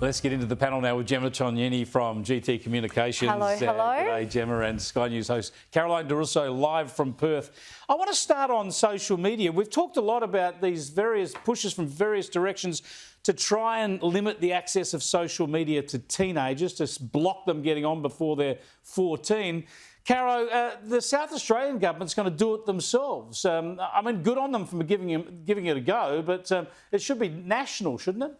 Let's get into the panel now with Gemma Tognini from GT Communications. Hello. G'day, Gemma, and Sky News host Caroline DeRusso live from Perth. I want to start on social media. We've talked a lot about these various pushes from various directions to try and limit the access of social media to teenagers, to block them getting on before they're 14. Caro, the South Australian government's going to do it themselves. I mean, good on them for giving it a go, but it should be national, shouldn't it?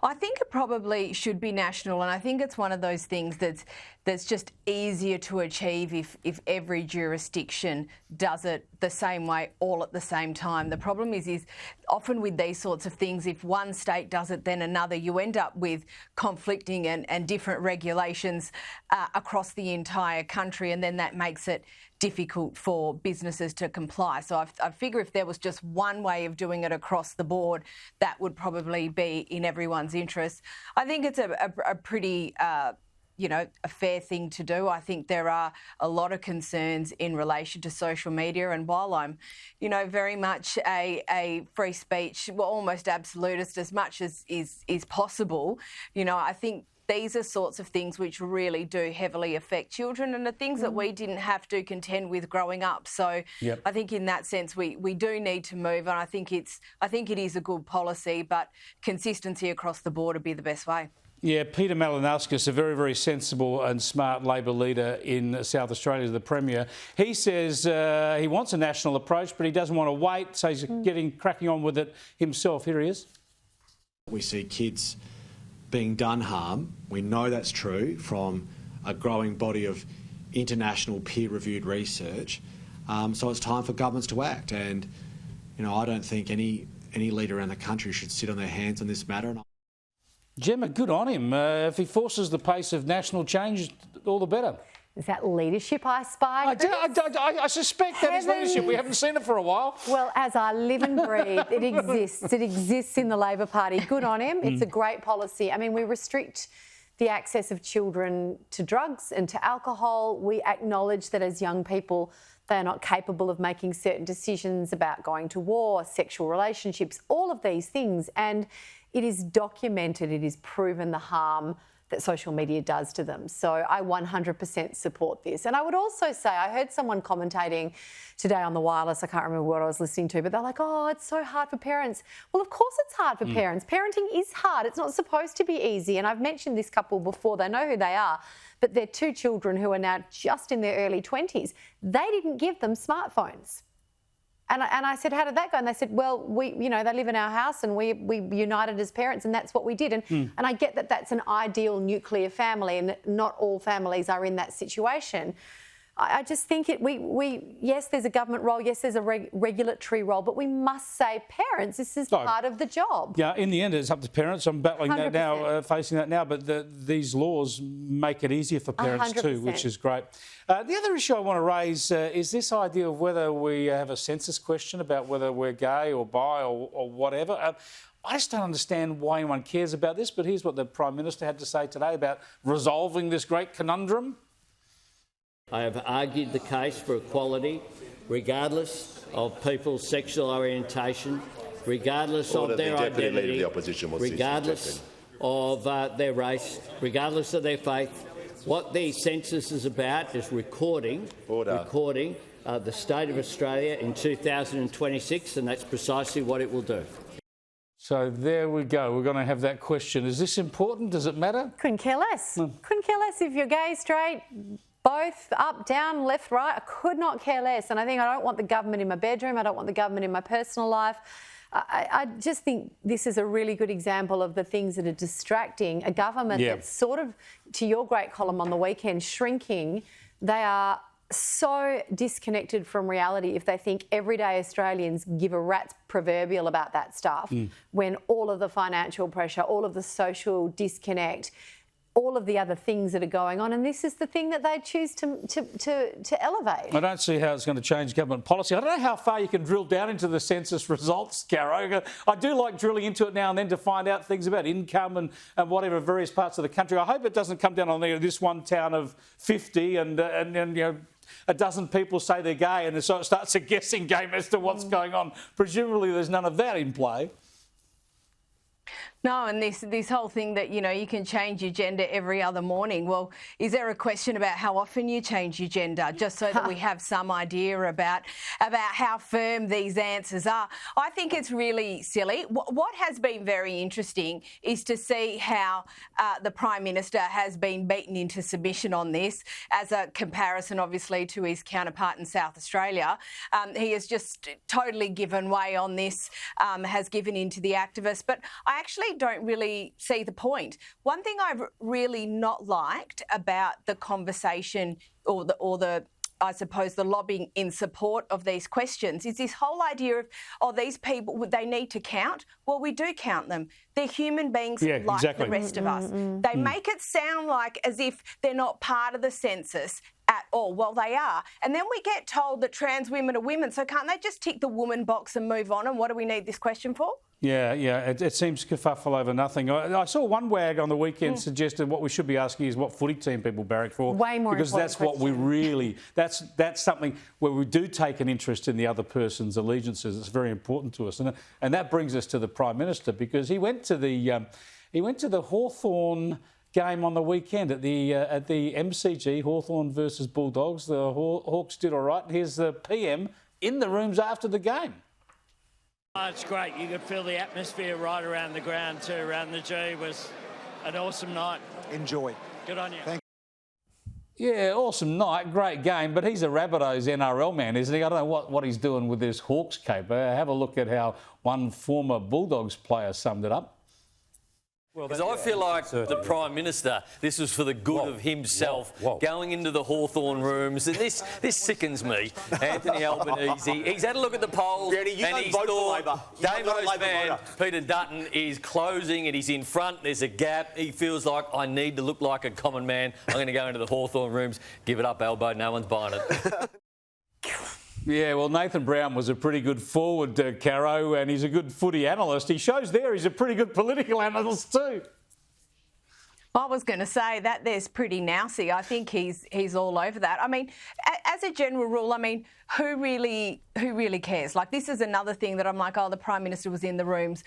I think it probably should be national, and I think it's one of those things that's just easier to achieve if every jurisdiction does it the same way, all at the same time. The problem is often with these sorts of things, if one state does it, then another, you end up with conflicting and different regulations across the entire country, and then that makes it difficult for businesses to comply. So I figure if there was just one way of doing it across the board, that would probably be in everyone's interest. I think it's a pretty a fair thing to do. I think there are a lot of concerns in relation to social media, and while I'm, very much a free speech, well, almost absolutist as much as is possible, I think these are sorts of things which really do heavily affect children, and the things that we didn't have to contend with growing up. So yep. I think in that sense we do need to move, and I think it is a good policy, but consistency across the board would be the best way. Yeah, Peter Malinauskas, a very, very sensible and smart Labor leader in South Australia, the Premier, he says he wants a national approach, but he doesn't want to wait, so he's cracking on with it himself. Here he is. We see kids being done harm. We know that's true from a growing body of international peer-reviewed research. So it's time for governments to act. And, I don't think any leader around the country should sit on their hands on this matter. Gemma, good on him. If he forces the pace of national change, all the better. Is that leadership I spy? I suspect that is leadership. We haven't seen it for a while. Well, as I live and breathe, it exists. It exists in the Labor Party. Good on him. It's a great policy. I mean, we restrict the access of children to drugs and to alcohol. We acknowledge that as young people, they are not capable of making certain decisions about going to war, sexual relationships, all of these things. And it is documented, it is proven the harm that social media does to them. So I 100% support this. And I would also say, I heard someone commentating today on the wireless, I can't remember what I was listening to, but they're like, oh, it's so hard for parents. Well, of course it's hard for parents. Parenting is hard. It's not supposed to be easy. And I've mentioned this couple before, they know who they are, but they're two children who are now just in their early 20s. They didn't give them smartphones. And I said, how did that go? And they said, well, they live in our house and we united as parents and that's what we did. And I get that that's an ideal nuclear family and not all families are in that situation. I just think yes, there's a government role, yes, there's a regulatory role, but we must say, parents, this is part of the job. Yeah, in the end, it's up to parents. I'm battling 100%. That now, facing that now, but these laws make it easier for parents 100%. Too, which is great. The other issue I want to raise is this idea of whether we have a census question about whether we're gay or bi or whatever. I just don't understand why anyone cares about this, but here's what the Prime Minister had to say today about resolving this great conundrum. I have argued the case for equality, regardless of people's sexual orientation, regardless of their identity, regardless of their race, regardless of their faith. What the census is about is recording the state of Australia in 2026, and that's precisely what it will do. So there we go. We're going to have that question. Is this important? Does it matter? Couldn't care less. Couldn't care less if you're gay, straight, both, up, down, left, right. I could not care less. And I think I don't want the government in my bedroom. I don't want the government in my personal life. I just think this is a really good example of the things that are distracting a government that's sort of, to your great column on the weekend, shrinking. They are so disconnected from reality if they think everyday Australians give a rat's proverbial about that stuff, when all of the financial pressure, all of the social disconnect, all of the other things that are going on, and this is the thing that they choose to elevate. I don't see how it's going to change government policy. I don't know how far you can drill down into the census results, Caro. I do like drilling into it now and then to find out things about income and whatever various parts of the country. I hope it doesn't come down on this one town of 50 and a dozen people say they're gay, and so it starts a guessing game as to what's going on. Presumably there's none of that in play. No, and this whole thing that, you know, you can change your gender every other morning. Well, is there a question about how often you change your gender, just so that we have some idea about how firm these answers are? I think it's really silly. What has been very interesting is to see how the Prime Minister has been beaten into submission on this, as a comparison, obviously, to his counterpart in South Australia. He has just totally given way on this, has given in to the activists. But I actually don't really see the point. One thing I've really not liked about the conversation or the I suppose the lobbying in support of these questions is this whole idea of, oh, these people, they need to count. Well, we do count them. They're human beings like the rest of us. They make it sound like as if they're not part of the census at all. Well, they are. And then we get told that trans women are women, so can't they just tick the woman box and move on? And what do we need this question for? Yeah, it seems kerfuffle over nothing. I saw one wag on the weekend suggested what we should be asking is what footy team people barrack for. Way more because that's question. what we really, that's something where we do take an interest in the other person's allegiances. It's very important to us, and that brings us to the Prime Minister, because he went to the Hawthorn game on the weekend at the MCG, Hawthorn versus Bulldogs. The Hawks did all right. Here's the PM in the rooms after the game. Oh, it's great. You could feel the atmosphere right around the ground too, around the G. It was an awesome night. Enjoy. Good on you. Thank Yeah, awesome night, great game, but he's a Rabbitohs NRL man, isn't he? I don't know what he's doing with this Hawks caper. Have a look at how one former Bulldogs player summed it up. Because I feel like the Prime Minister, this was for the good of himself, going into the Hawthorn rooms, and this sickens me. Anthony Albanese, he's had a look at the polls, and he's thought Damo's man, Peter Dutton, is closing and he's in front, there's a gap. He feels like, I need to look like a common man. I'm going to go into the Hawthorn rooms. Give it up, Albo, no one's buying it. Yeah, well, Nathan Brown was a pretty good forward, Caro, and he's a good footy analyst. He shows there he's a pretty good political analyst too. I was going to say that there's pretty nousy. I think he's all over that. I mean, as a general rule, I mean, who really cares? Like, this is another thing that I'm like, oh, the Prime Minister was in the rooms.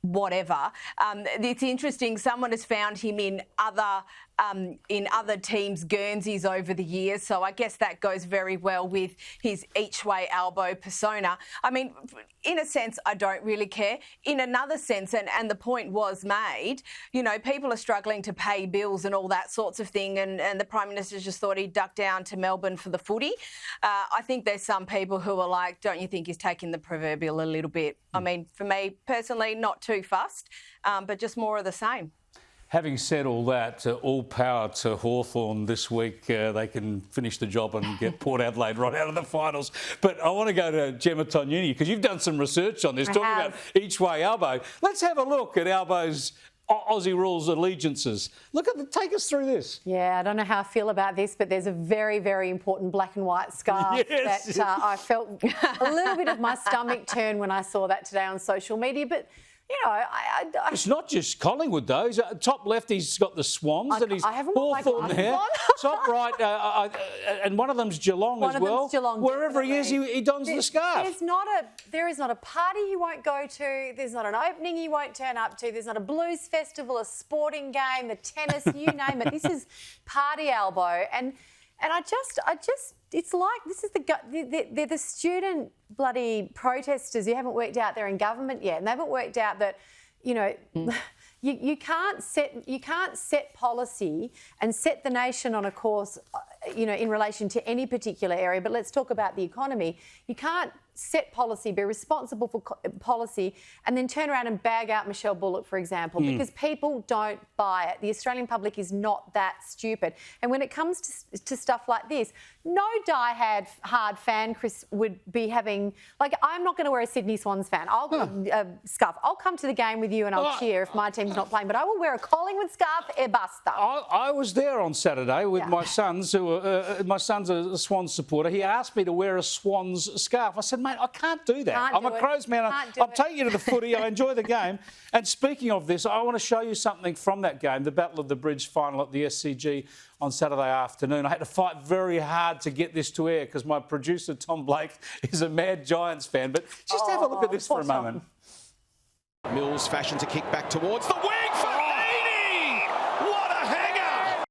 Whatever. It's interesting. Someone has found him in other teams' Guernseys over the years, so I guess that goes very well with his each-way elbow persona. I mean, in a sense, I don't really care. In another sense, and the point was made, you know, people are struggling to pay bills and all that sorts of thing, and the Prime Minister just thought he'd duck down to Melbourne for the footy. I think there's some people who are like, don't you think he's taking the proverbial a little bit? I mean, for me personally, not too fussed, but just more of the same. Having said all that, all power to Hawthorn this week. They can finish the job and get Port Adelaide right out of the finals. But I want to go to Gemma Tognini, because you've done some research on this, talking about each-way elbow. Let's have a look at Albo's Aussie rules allegiances. Take us through this. Yeah, I don't know how I feel about this, but there's a very, very important black and white scarf that I felt a little bit of my stomach turn when I saw that today on social media. But you know, it's not just Collingwood though. He's, top left, he's got the Swans, and he's Hawthorn there. Top right, and one of them's Geelong as well. Geelong, wherever he is, he dons the scarf. There is not a party he won't go to. There's not an opening he won't turn up to. There's not a blues festival, a sporting game, the tennis, you name it. This is party Albo, and I just, it's like this is they're the student bloody protesters who haven't worked out they're in government yet, and they haven't worked out that, you know, you can't set policy and set the nation on a course, you know, in relation to any particular area. But let's talk about the economy. You can't set policy, be responsible for policy, and then turn around and bag out Michelle Bullock, for example, because people don't buy it. The Australian public is not that stupid. And when it comes to stuff like this, no hard fan, Chris, would be having, like, I'm not going to wear a Sydney Swans scarf. I'll come to the game with you and I'll cheer if my team's not playing, but I will wear a Collingwood scarf, basta. I was there on Saturday with my sons, my son's a Swans supporter. He asked me to wear a Swans scarf. I said, mate, I can't do that. I'm a Crows man. I'll take you to the footy. I enjoy the game. And speaking of this, I want to show you something from that game, the Battle of the Bridge final at the SCG on Saturday afternoon. I had to fight very hard to get this to air because my producer, Tom Blake, is a mad Giants fan. But just have a look at this for a moment. Mills fashions a kick back towards the wing for Heaney! What a hanger!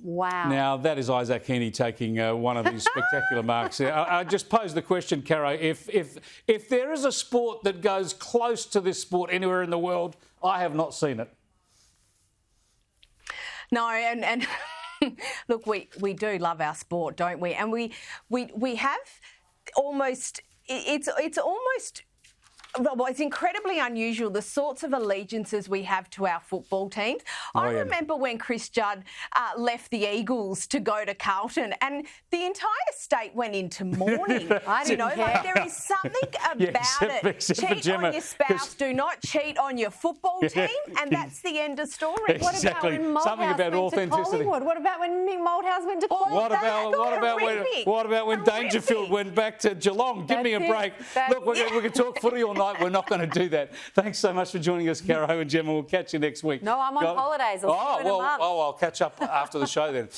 Wow. Now, that is Isaac Heaney taking one of his spectacular marks. I just posed the question, Caro, if there is a sport that goes close to this sport anywhere in the world, I have not seen it. No, and look, we do love our sport, don't we? And we have almost, it's almost, well, it's incredibly unusual, the sorts of allegiances we have to our football teams. I remember when Chris Judd left the Eagles to go to Carlton, and the entire state went into mourning. I didn't care. Like, there is something about except for cheat Gemma, on your spouse, do not cheat on your football team, and that's the end of story. Exactly. What about when Something about Malthouse went to authenticity. Collingwood? What about when Mick Malthouse went to Collingwood? What about when Dangerfield went back to Geelong? Give me a break. Look, we can talk footy all night. We're not going to do that. Thanks so much for joining us, Caro and Gemma. We'll catch you next week. No, I'm on holidays. I'll I'll catch up after the show then.